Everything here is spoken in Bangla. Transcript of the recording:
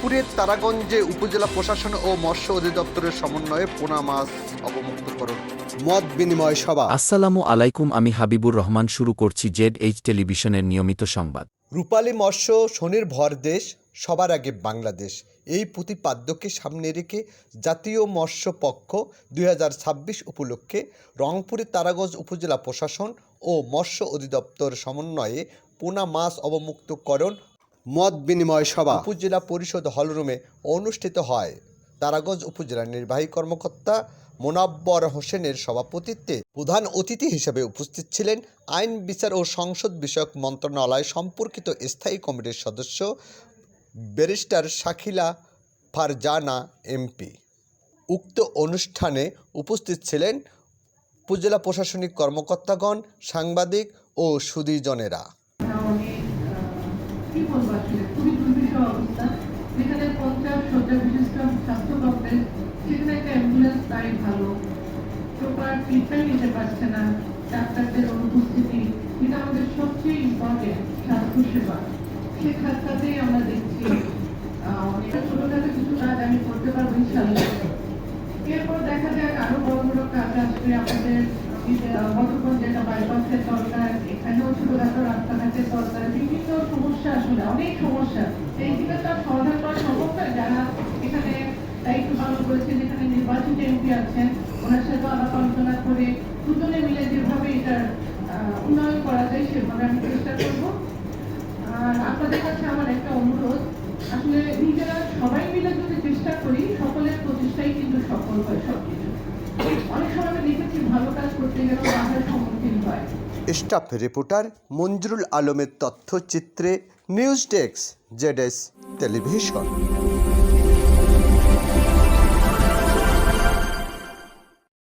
রংপুরের তারাগঞ্জে উপজেলা প্রশাসন ও মৎস্য অধিদপ্তরের সমন্বয়ে পোনা মাছ অবমুক্তকরণ মত বিনিময় সভা। আসসালামু আলাইকুম, আমি হাবিবুর রহমান। শুরু করছি ZH টেলিভিশনের নিয়মিত সংবাদ। রূপালী মৎস্য স্বনির্ভর দেশ, সবার আগে বাংলাদেশ, এই প্রতিপাদ্যকে সামনে রেখে জাতীয় মৎস্য পক্ষ 2026 উপলক্ষে রংপুরের তারাগঞ্জ উপজেলা প্রশাসন ও মৎস্য অধিদপ্তর সমন্বয়ে পোনা মাছ অবমুক্তকরণ মত বিনিময় সভা উপজেলা পরিষদ হলরুমে অনুষ্ঠিত হয়। তারাগঞ্জ উপজেলার নির্বাহী কর্মকর্তা মোনাব্বর হোসেনের সভাপতিত্বে প্রধান অতিথি হিসেবে উপস্থিত ছিলেন আইন বিচার ও সংসদ বিষয়ক মন্ত্রণালয় সম্পর্কিত স্থায়ী কমিটির সদস্য ব্যারিস্টার শাকিলা ফারজানা MP। উক্ত অনুষ্ঠানে উপস্থিত ছিলেন উপজেলা প্রশাসনিক কর্মকর্তাগণ, সাংবাদিক ও সুধীজনেরা। খুবই দুর্বিষহ অবস্থা, যেখানে 50 শয্যা বিশিষ্ট স্বাস্থ্য কমপ্লেক্স, সেখানে একটা অ্যাম্বুলেন্স নাই, ভালো প্রপার ট্রিটমেন্ট নিতে পারছে না, ডাক্তারদের অনুপস্থিতি, এটা আমাদের সবচেয়ে ইম্পর্টেন্ট স্বাস্থ্য সেবা। সে খাতটাতেই আমরা দেখছি এটা ছোটখাটো কিছু কাজ আমি করতে পারবো ইনশাআল্লাহ। এরপর দেখা যাক আরো বড় বড় কাজ আসবে আমাদের। বর্তমান যেটা বাইপাসের দরকার, এখানেও ছোটখাটো রাস্তাঘাটের দরকার, বিভিন্ন সমস্যা, আসলে অনেক সমস্যা। এইগুলো তো আর সমাধান করা সম্ভব নয়। যারা এখানে দায়িত্ব পালন করেছেন, এখানে নির্বাচিত MP আছেন, ওনার সাথে আলাপ আলোচনা করে দুজনে মিলে যেভাবে এটার উন্নয়ন করা যায় সেভাবে আমি চেষ্টা করব। আর আপনাদের কাছে আমার একটা অনুরোধ, আসলে নিজেরা সবাই মিলে যদি চেষ্টা করি, সকলের প্রচেষ্টাই কিন্তু সফল হয় সবকিছু। অনেক সময় আমি দেখেছি ভালো কাজ করতে গেলে বাধার সম্মুখীন হয়। স্টাফ রিপোর্টার মঞ্জুরুল আলমের তথ্যচিত্রে নিউজ ডেস্ক ZH টেলিভিশন।